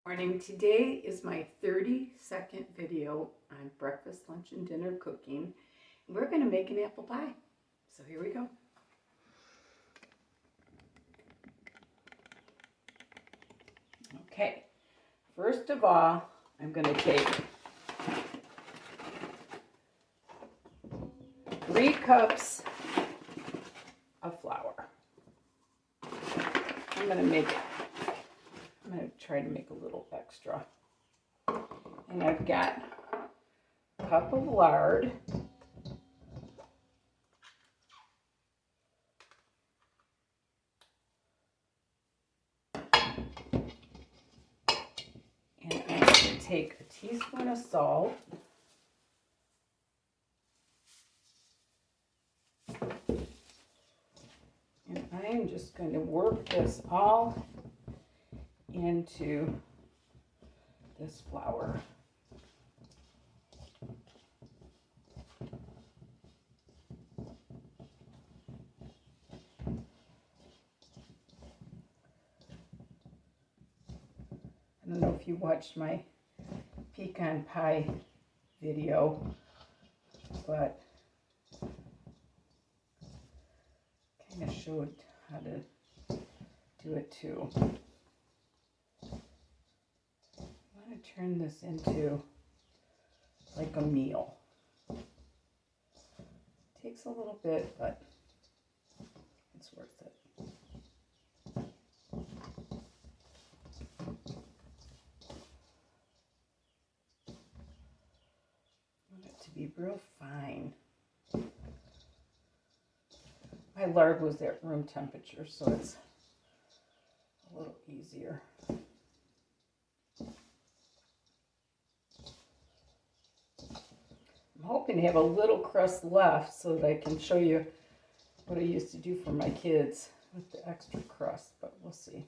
Morning. Today is my 30-second video on breakfast, lunch, and dinner cooking. We're going to make an apple pie. So here we go. Okay, first of all, I'm going to take 3 cups of flour. I'm going to try to make a little extra. And I've got a cup of lard. And I'm going to take a teaspoon of salt. And I'm just going to work this all into this flour. I don't know if you watched my pecan pie video, but kind of showed how to do it too. I want to turn this into like a meal. Takes a little bit, but it's worth it. I want it to be real fine. My lard was at room temperature, so it's a little easier. I'm hoping to have a little crust left so that I can show you what I used to do for my kids with the extra crust, but we'll see.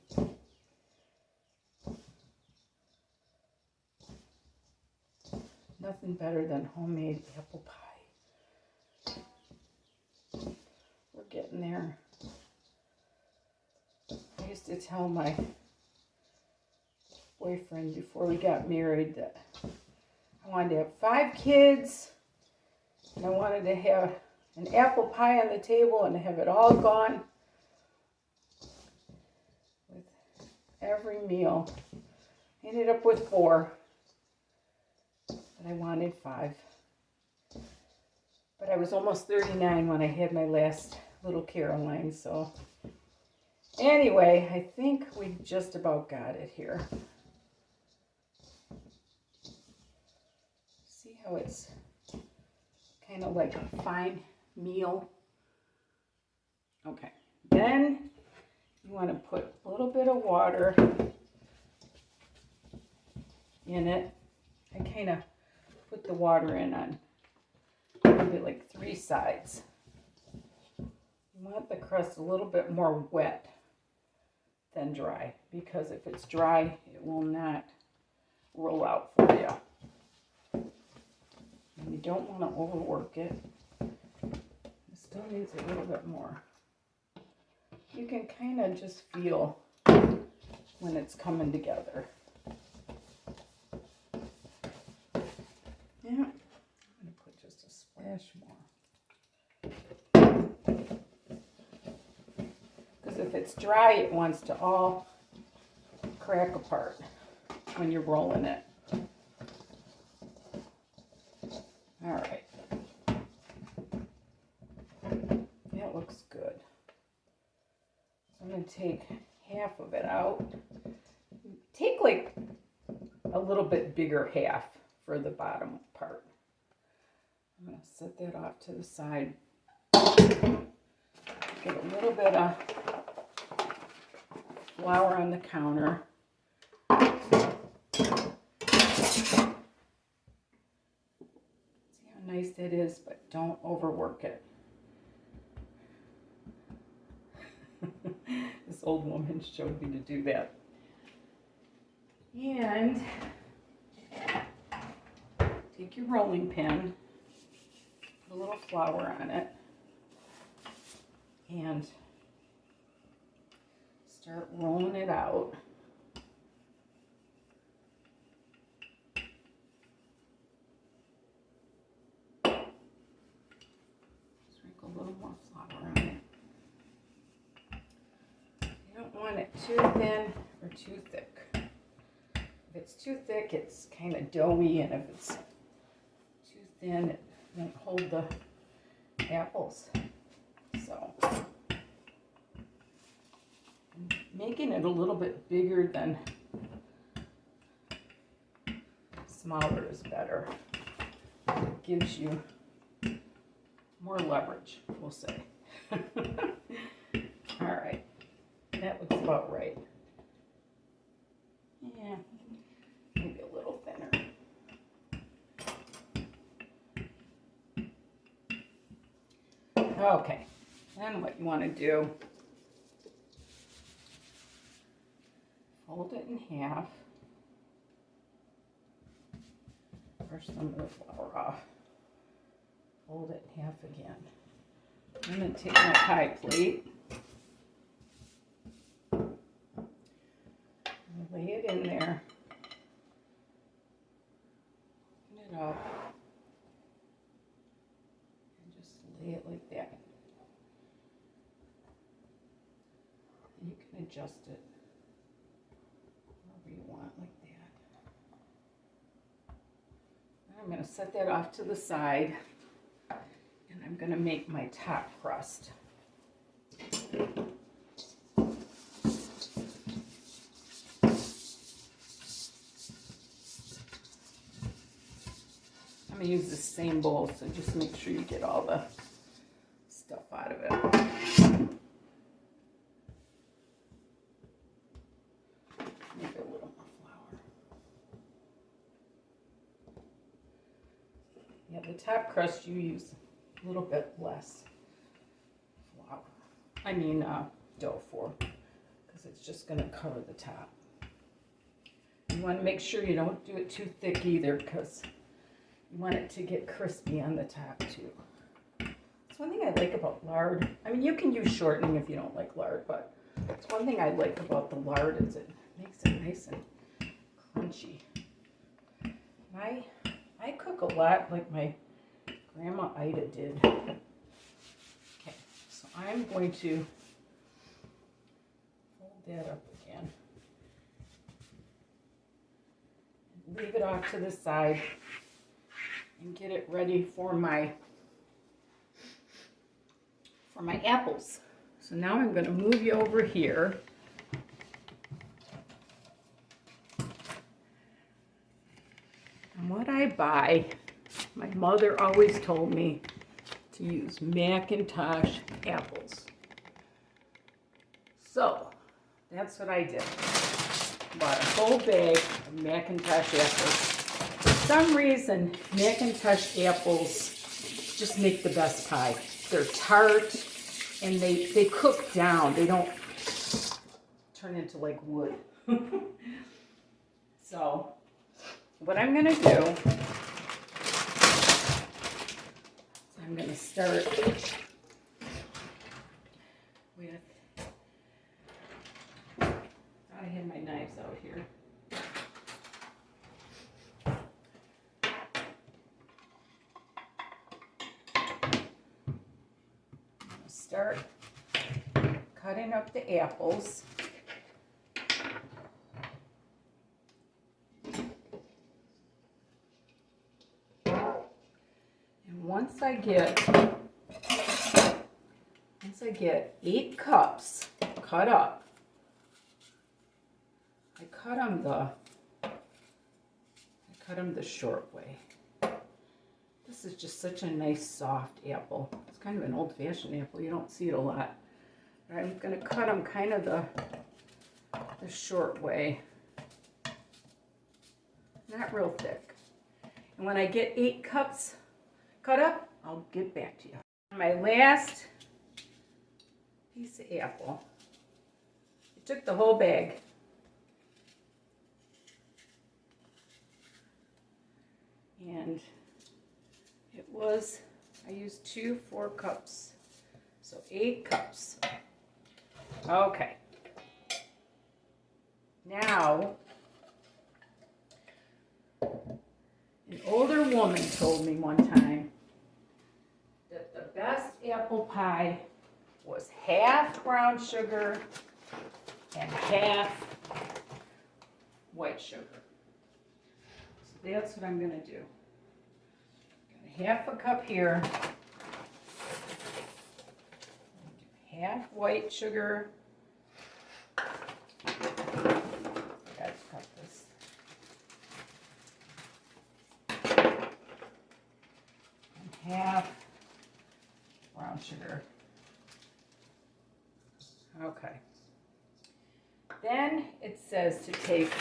Nothing better than homemade apple pie. We're getting there. I used to tell my boyfriend before we got married that I wanted to have 5 kids, and I wanted to have an apple pie on the table and have it all gone with every meal. I ended up with 4, but I wanted 5. But I was almost 39 when I had my last little Caroline, so anyway, I think we just about got it here. See how it's kind of like a fine meal? Okay, then you want to put a little bit of water in it. I kind of put the water in on maybe like 3 sides. You want the crust a little bit more wet than dry, because if it's dry, it will not roll out for you. And you don't want to overwork it. It still needs a little bit more. You can kind of just feel when it's coming together. Yeah, I'm going to put just a splash more. Because if it's dry, it wants to all crack apart when you're rolling it. All right. That looks good. So I'm going to take half of it out. Take like a little bit bigger half for the bottom part. I'm going to set that off to the side. Get a little bit of flour on the counter. See how nice that is, but don't overwork it. This old woman showed me to do that. And take your rolling pin, put a little flour on it, and start rolling it out. want it too thin or too thick. If it's too thick, it's kind of doughy, and if it's too thin, it won't hold the apples. So I'm making it a little bit bigger than smaller is better. It gives you more leverage, we'll say. All right, that looks about right. Yeah, maybe a little thinner. Okay, then what you want to do, fold it in half. Brush some of the flour off. Fold it in half again. I'm going to take my pie plate and lay it in there. Open it up and just lay it like that. And you can adjust it however you want, like that. I'm going to set that off to the side. And I'm going to make my top crust. I'm going to use the same bowl, so just make sure you get all the stuff out of it. Maybe a little more flour. Yeah, the top crust you use a little bit less flour. I mean dough for, because it's just going to cover the top. You want to make sure you don't do it too thick either, because you want it to get crispy on the top too. That's one thing I like about lard. I mean, you can use shortening if you don't like lard, but it's one thing I like about the lard is it makes it nice and crunchy. And I cook a lot like my Grandma Ida did. Okay, so I'm going to fold that up again. And leave it off to the side and get it ready for my apples. So now I'm going to move you over here. And what I buy, my mother always told me to use Macintosh apples. So that's what I did. Bought a whole bag of Macintosh apples. For some reason, Macintosh apples just make the best pie. They're tart and they cook down. They don't turn into like wood. So what I'm going to do, I'm going to start with, I have my knives out here. I'm going to start cutting up the apples. And once I get 8 cups cut up, I cut them the short way. This is just such a nice soft apple. It's kind of an old-fashioned apple. You don't see it a lot. But I'm going to cut them kind of the short way. Not real thick. And when I get 8 cups cut up, I'll get back to you. My last piece of apple. I took the whole bag. And it was, I used 2 4 cups. So 8 cups. Okay. Now, an older woman told me one time that the best apple pie was half brown sugar and half white sugar. So that's what I'm going to do. Got half a cup here. Half white sugar. Gotta cut this. And half brown sugar. Okay. Then it says to take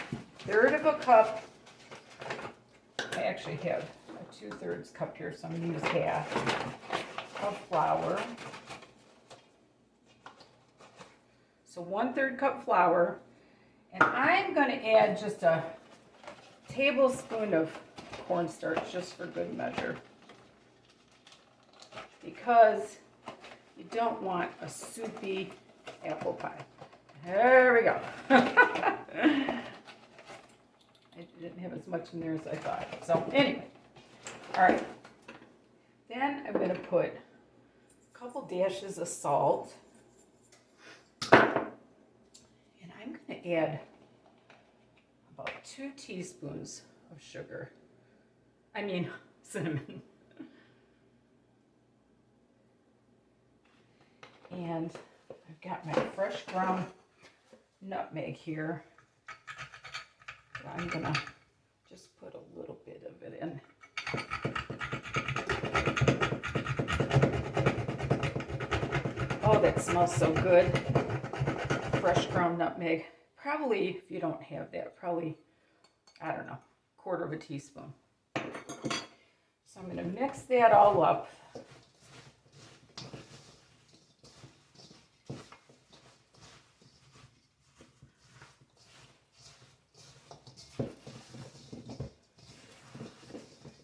1/3 of a cup. I actually have a 2/3 cup here, so I'm going to use half of flour. So 1/3 cup flour. And I'm going to add just a tablespoon of cornstarch just for good measure. Because you don't want a soupy apple pie. There we go. I didn't have as much in there as I thought. So anyway, all right. Then I'm going to put a couple dashes of salt. And I'm going to add about 2 teaspoons of sugar. I mean, cinnamon. And I've got my fresh ground nutmeg here. I'm gonna just put a little bit of it in. Oh, that smells so good. Fresh ground nutmeg. Probably, if you don't have that, probably, I don't know, 1/4 teaspoon. So I'm gonna mix that all up.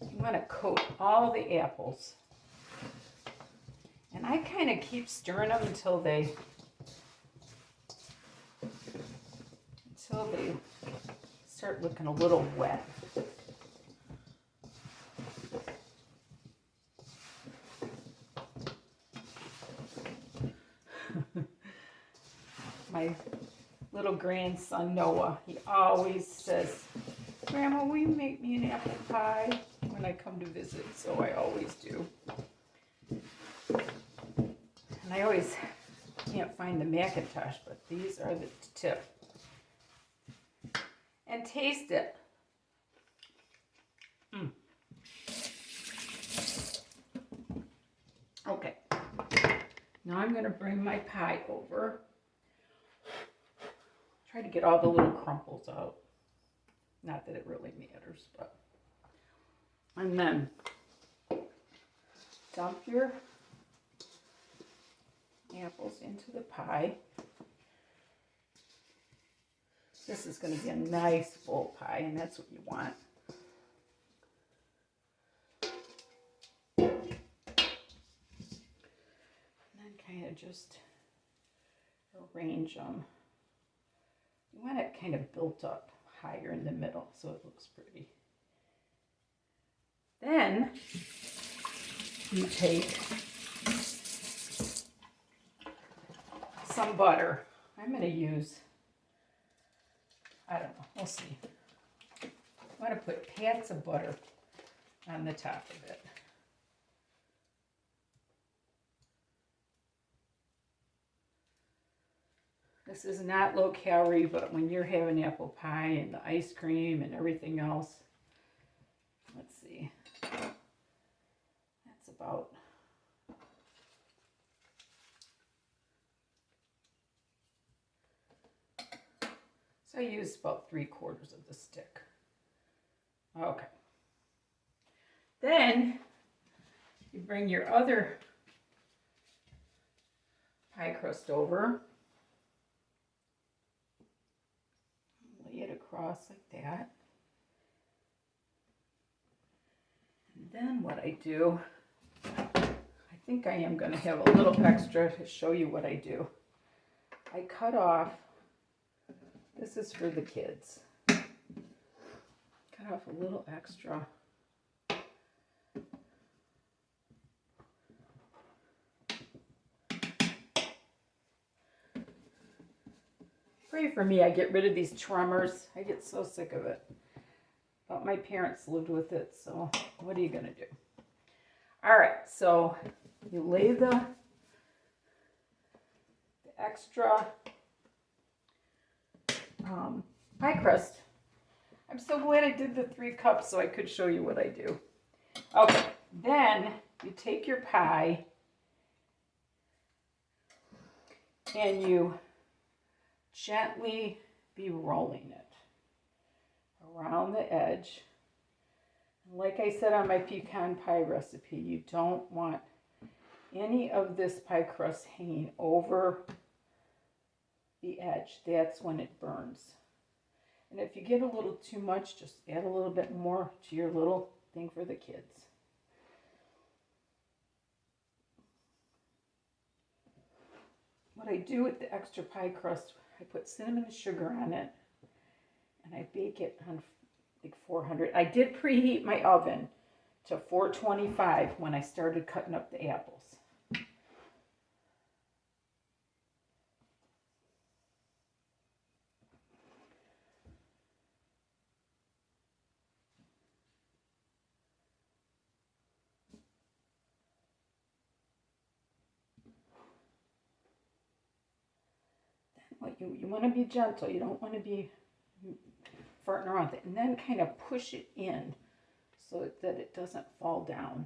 I'm going to coat all the apples, and I kind of keep stirring them until they start looking a little wet. My little grandson Noah, he always says, "Grandma, will you make me an apple pie?" when I come to visit, so I always do. And I always can't find the Macintosh, but these are the tip. And taste it. Okay. Now I'm going to bring my pie over. Try to get all the little crumples out. Not that it really matters, but. And then dump your apples into the pie. This is going to be a nice full pie, and that's what you want. And then kind of just arrange them. You want it kind of built up higher in the middle so it looks pretty. Then you take some butter. I'm going to use, I don't know, we'll see. I want to put pats of butter on the top of it. This is not low calorie, but when you're having apple pie and the ice cream and everything else, let's see. That's about so I used about 3/4 of the stick. Okay. Then you bring your other pie crust over. Lay it across like that. And then what I do, I think I am going to have a little extra to show you what I do. I cut off, this is for the kids, cut off a little extra. Maybe for me, I get rid of these tremors. I get so sick of it. But my parents lived with it, so what are you going to do? All right, so you lay the extra pie crust. I'm so glad I did the 3 cups so I could show you what I do. Okay, then you take your pie and you gently be rolling it around the edge. Like I said on my pecan pie recipe, you don't want any of this pie crust hanging over the edge. That's when it burns. And if you get a little too much, just add a little bit more to your little thing for the kids. What I do with the extra pie crust, I put cinnamon and sugar on it, and I bake it on like 400. I did preheat my oven to 425 when I started cutting up the apples. You want to be gentle. You don't want to be farting around with it. And then kind of push it in so that it doesn't fall down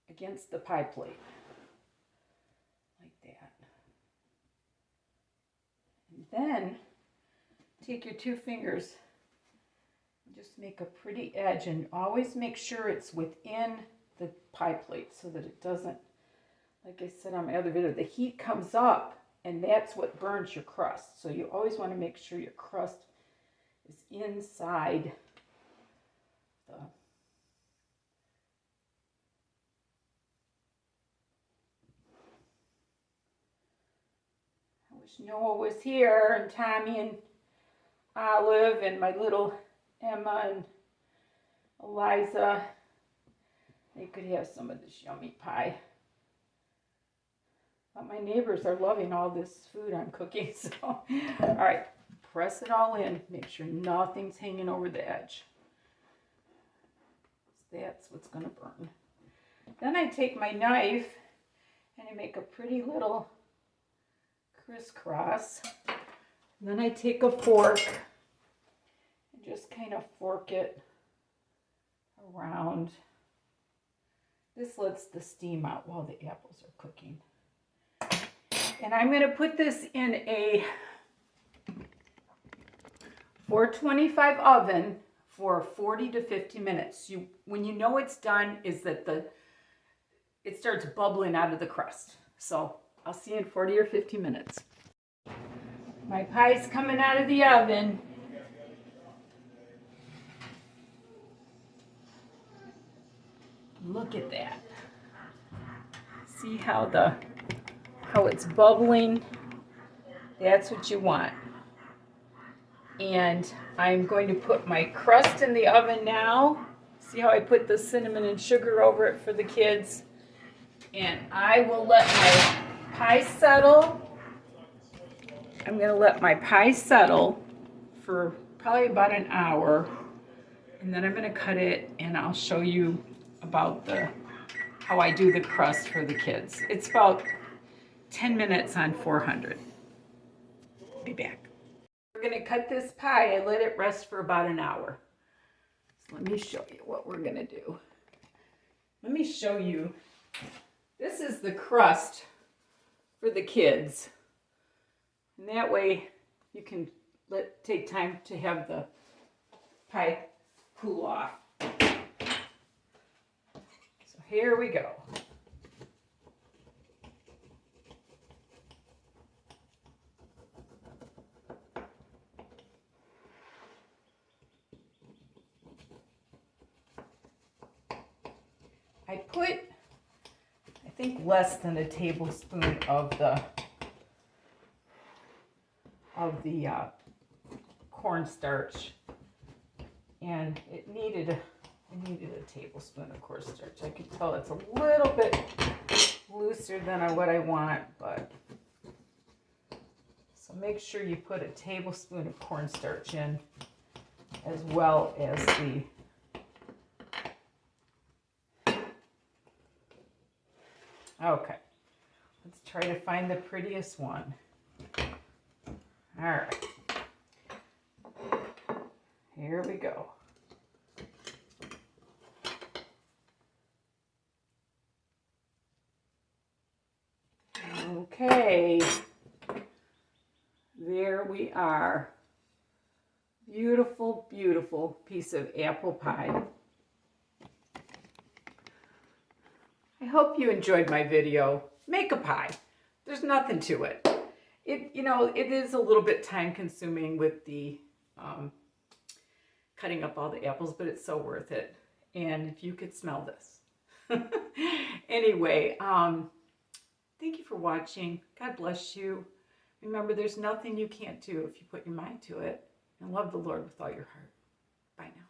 against the pie plate. Like that. And then take your 2 fingers and just make a pretty edge. And always make sure it's within the pie plate so that it doesn't, like I said on my other video, the heat comes up. And that's what burns your crust. So you always want to make sure your crust is inside the I wish Noah was here, and Tommy and Olive and my little Emma and Eliza. They could have some of this yummy pie. But my neighbors are loving all this food I'm cooking, so. All right, press it all in. Make sure nothing's hanging over the edge. That's what's going to burn. Then I take my knife and I make a pretty little crisscross. And then I take a fork and just kind of fork it around. This lets the steam out while the apples are cooking. And I'm going to put this in a 425 oven for 40 to 50 minutes. When you know it's done is that it starts bubbling out of the crust. So I'll see you in 40 or 50 minutes. My pie's coming out of the oven. Look at that. See how it's bubbling? That's what you want. And I'm going to put my crust in the oven now. See how I put the cinnamon and sugar over it for the kids? And I will let my pie settle. I'm going to let my pie settle for probably about an hour. And then I'm going to cut it and I'll show you about how I do the crust for the kids. It's about 10 minutes on 400. Be back. We're going to cut this pie. I let it rest for about an hour. So let me show you what we're going to do. Let me show you. This is the crust for the kids. And that way you can take time to have the pie cool off. So here we go. I put, I think, less than a tablespoon of the cornstarch, and it needed a tablespoon of cornstarch. I can tell it's a little bit looser than what I want, but So make sure you put a tablespoon of cornstarch in, as well as the okay. Let's try to find the prettiest one. All right. Here we go. Okay. There we are. Beautiful, beautiful piece of apple pie. I hope you enjoyed my video. Make a pie. There's nothing to it. It is a little bit time consuming with the cutting up all the apples, but it's so worth it. And if you could smell this. Anyway, thank you for watching. God bless you. Remember, there's nothing you can't do if you put your mind to it, and love the Lord with all your heart. Bye now.